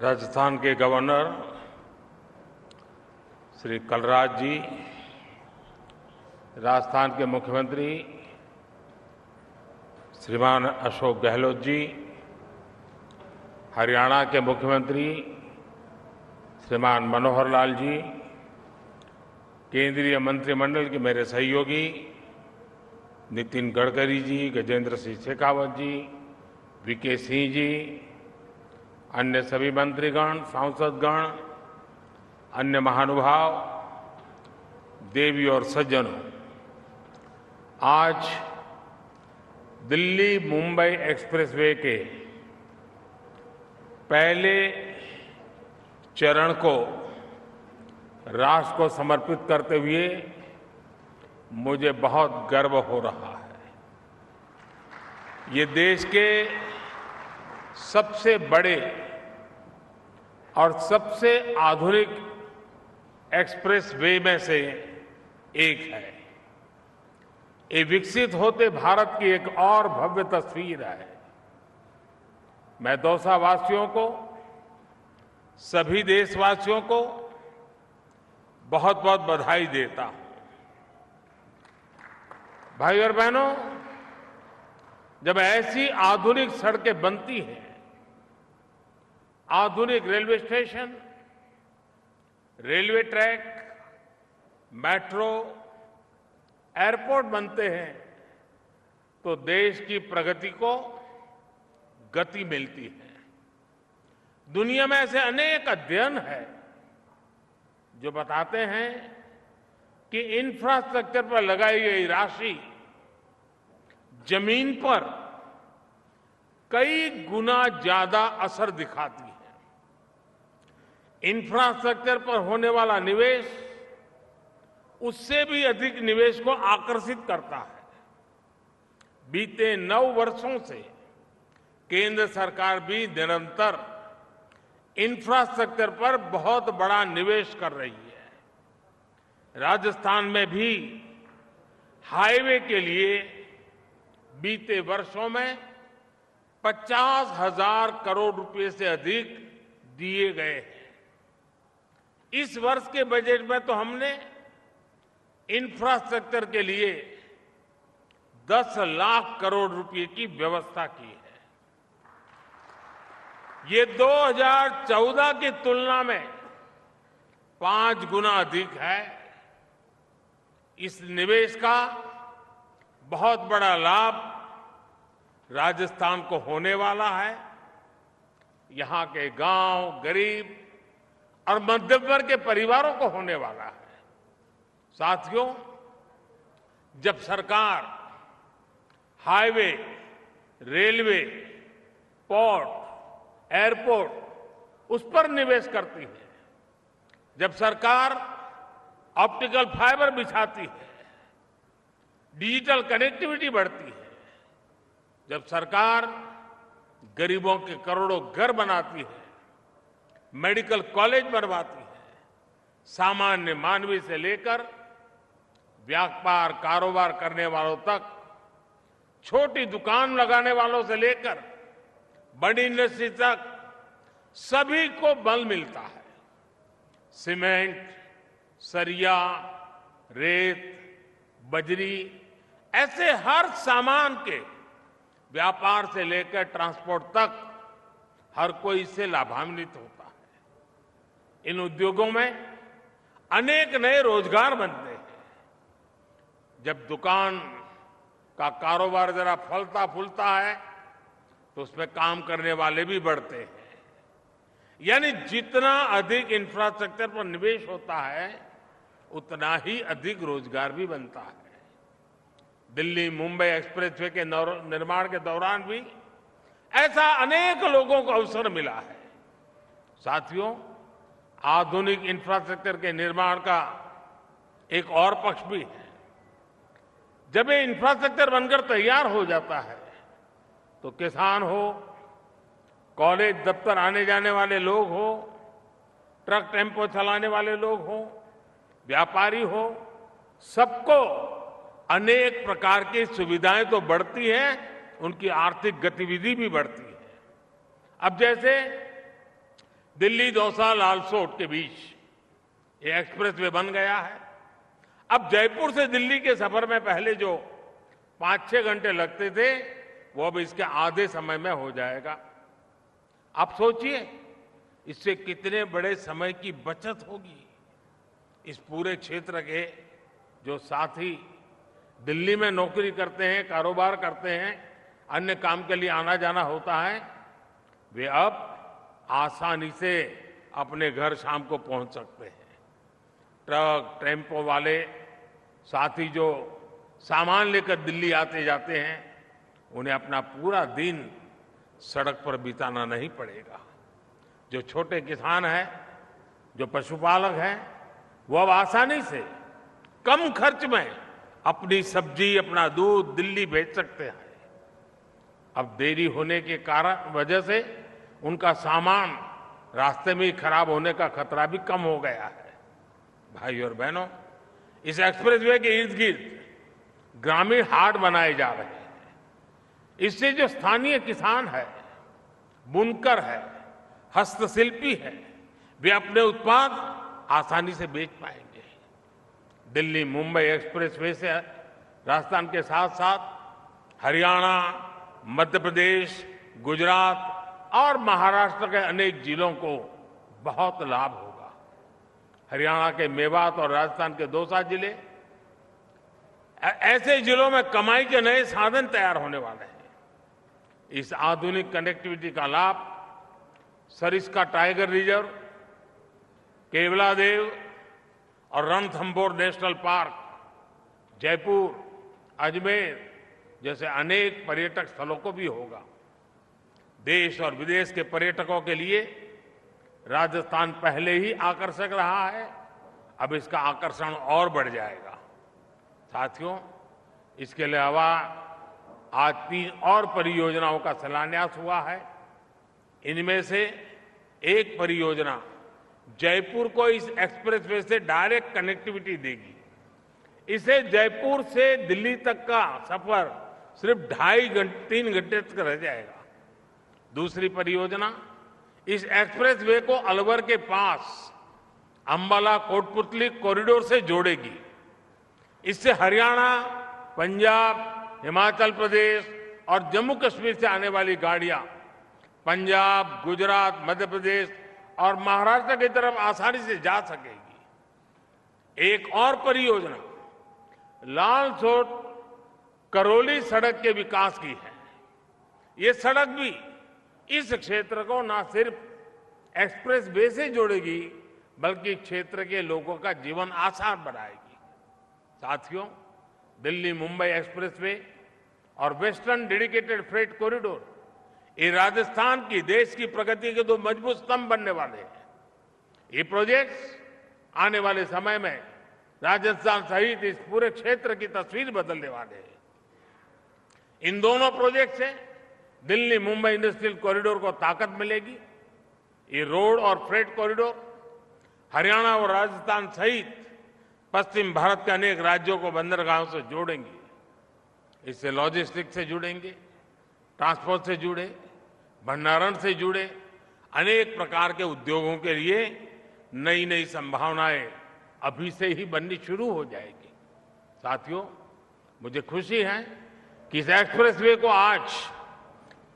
राजस्थान के गवर्नर श्री कलराज जी, राजस्थान के मुख्यमंत्री श्रीमान अशोक गहलोत जी, हरियाणा के मुख्यमंत्री श्रीमान मनोहर लाल जी, केंद्रीय मंत्रिमंडल के मेरे सहयोगी नितिन गडकरी जी, गजेंद्र सिंह शेखावत जी, वीके सिंह जी, अन्य सभी मंत्रीगण, सांसदगण, अन्य महानुभाव, देवी और सज्जनों, आज दिल्ली मुंबई एक्सप्रेसवे के पहले चरण को राष्ट्र को समर्पित करते हुए मुझे बहुत गर्व हो रहा है। ये देश के सबसे बड़े और सबसे आधुनिक एक्सप्रेसवे में से एक है। ये विकसित होते भारत की एक और भव्य तस्वीर है। मैं दौसावासियों को, सभी देशवासियों को बहुत बहुत बधाई देता हूं। भाई और बहनों, जब ऐसी आधुनिक सड़कें बनती हैं, आधुनिक railway station, railway track, metro, airport बनते हैं, तो देश की प्रगति को गति मिलती है। दुनिया में ऐसे अनेक अध्ययन हैं जो बताते हैं कि इंफ्रास्ट्रक्चर पर लगाई गई राशि जमीन पर कई गुना ज्यादा असर दिखाती है। इंफ्रास्ट्रक्चर पर होने वाला निवेश उससे भी अधिक निवेश को आकर्षित करता है। बीते 9 वर्षों से केंद्र सरकार भी निरंतर इंफ्रास्ट्रक्चर पर बहुत बड़ा निवेश कर रही है। राजस्थान में भी हाईवे के लिए बीते वर्षों में 50,000 करोड़ रुपए से अधिक दिए गए हैं। इस वर्ष के बजट में तो हमने इंफ्रास्ट्रक्चर के लिए 10 लाख करोड़ रुपए की व्यवस्था की है। ये 2014 की तुलना में 5 गुना अधिक है। इस निवेश का बहुत बड़ा लाभ राजस्थान को होने वाला है। यहां के गांव, गरीब और मध्यम वर्ग के परिवारों को होने वाला है। साथियों, जब सरकार हाईवे, रेलवे, पोर्ट, एयरपोर्ट उस पर निवेश करती है, जब सरकार ऑप्टिकल फाइबर बिछाती है, डिजिटल कनेक्टिविटी बढ़ती है, जब सरकार गरीबों के करोड़ों घर बनाती है, मेडिकल कॉलेज बनवाती है, सामान्य मानवी से लेकर व्यापार कारोबार करने वालों तक, छोटी दुकान लगाने वालों से लेकर बड़ी इंडस्ट्री तक सभी को बल मिलता है। सीमेंट, सरिया, रेत, बजरी, ऐसे हर सामान के व्यापार से लेकर ट्रांसपोर्ट तक हर कोई इससे लाभान्वित होता है। इन उद्योगों में अनेक नए रोजगार बनते हैं। जब दुकान का कारोबार जरा फलता फूलता है तो उसमें काम करने वाले भी बढ़ते हैं। यानी जितना अधिक इंफ्रास्ट्रक्चर पर निवेश होता है उतना ही अधिक रोजगार भी बनता है। दिल्ली मुंबई एक्सप्रेसवे के निर्माण के दौरान भी ऐसा अनेक लोगों को अवसर मिला है। साथियों, आधुनिक इंफ्रास्ट्रक्चर के निर्माण का एक और पक्ष भी है। जब ये इंफ्रास्ट्रक्चर बनकर तैयार हो जाता है तो किसान हो, कॉलेज दफ्तर आने जाने वाले लोग हो, ट्रक टेम्पो चलाने वाले लोग हो, व्यापारी हो, सबको अनेक प्रकार की सुविधाएं तो बढ़ती हैं, उनकी आर्थिक गतिविधि भी बढ़ती है। अब जैसे दिल्ली दौसा लालसोट के बीच ये एक्सप्रेसवे बन गया है। अब जयपुर से दिल्ली के सफर में पहले जो 5-6 घंटे लगते थे वो अब इसके आधे समय में हो जाएगा। आप सोचिए इससे कितने बड़े समय की बचत होगी। इस पूरे क्षेत्र के जो साथी दिल्ली में नौकरी करते हैं, कारोबार करते हैं, अन्य काम के लिए आना जाना होता है, वे अब आसानी से अपने घर शाम को पहुंच सकते हैं। ट्रक टेम्पो वाले साथी जो सामान लेकर दिल्ली आते जाते हैं, उन्हें अपना पूरा दिन सड़क पर बिताना नहीं पड़ेगा। जो छोटे किसान हैं, जो पशुपालक हैं, वो अब आसानी से कम खर्च में अपनी सब्जी, अपना दूध दिल्ली भेज सकते हैं। अब देरी होने के कारण वजह से उनका सामान रास्ते में ही खराब होने का खतरा भी कम हो गया है। भाई और बहनों, इस एक्सप्रेसवे के इर्द गिर्द ग्रामीण हाट बनाए जा रहे हैं। इससे जो स्थानीय किसान है, बुनकर है, हस्तशिल्पी है, वे अपने उत्पाद आसानी से बेच पाएंगे। दिल्ली मुंबई एक्सप्रेसवे से राजस्थान के साथ साथ हरियाणा, मध्य प्रदेश, गुजरात और महाराष्ट्र के अनेक जिलों को बहुत लाभ होगा। हरियाणा के मेवात और राजस्थान के दौसा जिले ऐसे जिलों में कमाई के नए साधन तैयार होने वाले हैं। इस आधुनिक कनेक्टिविटी का लाभ सरिस्का टाइगर रिजर्व, केवलादेव और रणथंभौर नेशनल पार्क, जयपुर, अजमेर जैसे अनेक पर्यटक स्थलों को भी होगा। देश और विदेश के पर्यटकों के लिए राजस्थान पहले ही आकर्षक रहा है, अब इसका आकर्षण और बढ़ जाएगा। साथियों, इसके अलावा आज 3 और परियोजनाओं का शिलान्यास हुआ है। इनमें से एक परियोजना जयपुर को इस एक्सप्रेसवे से डायरेक्ट कनेक्टिविटी देगी। इसे जयपुर से दिल्ली तक का सफर सिर्फ 2.5-3 घंटे तक रह जाएगा। दूसरी परियोजना इस एक्सप्रेसवे को अलवर के पास अंबाला कोटपुतली कॉरिडोर से जोड़ेगी। इससे हरियाणा, पंजाब, हिमाचल प्रदेश और जम्मू कश्मीर से आने वाली गाड़ियां पंजाब, गुजरात, मध्य प्रदेश और महाराष्ट्र की तरफ आसानी से जा सकेगी। एक और परियोजना लालसोट करौली सड़क के विकास की है। ये सड़क भी इस क्षेत्र को न सिर्फ एक्सप्रेस वे से जोड़ेगी, बल्कि क्षेत्र के लोगों का जीवन आसान बनाएगी। साथियों, दिल्ली मुंबई एक्सप्रेसवे और वेस्टर्न डेडिकेटेड फ्रेट कॉरिडोर ये राजस्थान की, देश की प्रगति के 2 मजबूत स्तंभ बनने वाले हैं। ये प्रोजेक्ट्स आने वाले समय में राजस्थान सहित इस पूरे क्षेत्र की तस्वीर बदलने वाले हैं। इन दोनों प्रोजेक्ट से दिल्ली मुंबई इंडस्ट्रियल कॉरिडोर को ताकत मिलेगी। ये रोड और फ्रेट कॉरिडोर हरियाणा और राजस्थान सहित पश्चिम भारत के अनेक राज्यों को बंदरगाहों से जोड़ेंगे। इससे लॉजिस्टिक्स से जुड़ेंगे, ट्रांसपोर्ट से जुड़े, भंडारण से जुड़े अनेक प्रकार के उद्योगों के लिए नई नई संभावनाएं अभी से ही बननी शुरू हो जाएगी। साथियों, मुझे खुशी है कि इस एक्सप्रेसवे को आज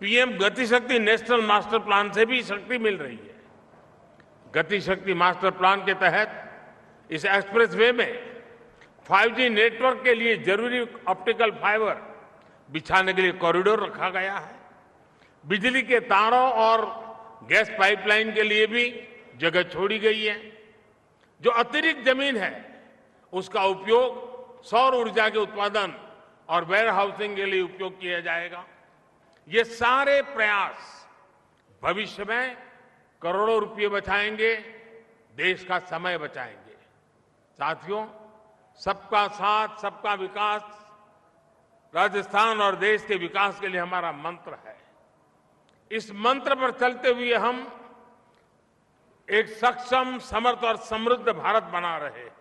पीएम गति शक्ति नेशनल मास्टर प्लान से भी शक्ति मिल रही है। गति शक्ति मास्टर प्लान के तहत इस एक्सप्रेसवे में 5G नेटवर्क के लिए जरूरी ऑप्टिकल फाइबर बिछाने के लिए कॉरिडोर रखा गया है। बिजली के तारों और गैस पाइपलाइन के लिए भी जगह छोड़ी गई है। जो अतिरिक्त जमीन है उसका उपयोग सौर ऊर्जा के उत्पादन और वेयर हाउसिंग के लिए उपयोग किया जाएगा। ये सारे प्रयास भविष्य में करोड़ों रुपये बचाएंगे, देश का समय बचाएंगे। साथियों, सबका साथ सबका विकास राजस्थान और देश के विकास के लिए हमारा मंत्र है। इस मंत्र पर चलते हुए हम एक सक्षम, समर्थ और समृद्ध भारत बना रहे हैं।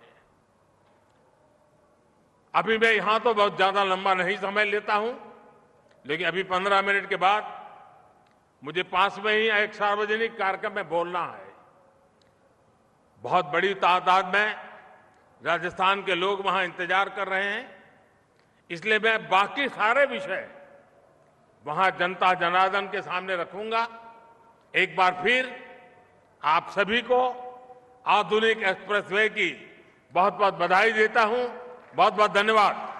अभी मैं यहां तो बहुत ज्यादा लंबा नहीं समय लेता हूं, लेकिन अभी 15 मिनट के बाद मुझे पास में ही एक सार्वजनिक कार्यक्रम में बोलना है। बहुत बड़ी तादाद में राजस्थान के लोग वहां इंतजार कर रहे हैं, इसलिए मैं बाकी सारे विषय वहां जनता जनार्दन के सामने रखूंगा। एक बार फिर आप सभी को आधुनिक एक्सप्रेसवे की बहुत बहुत बधाई देता हूं। बहुत बहुत धन्यवाद।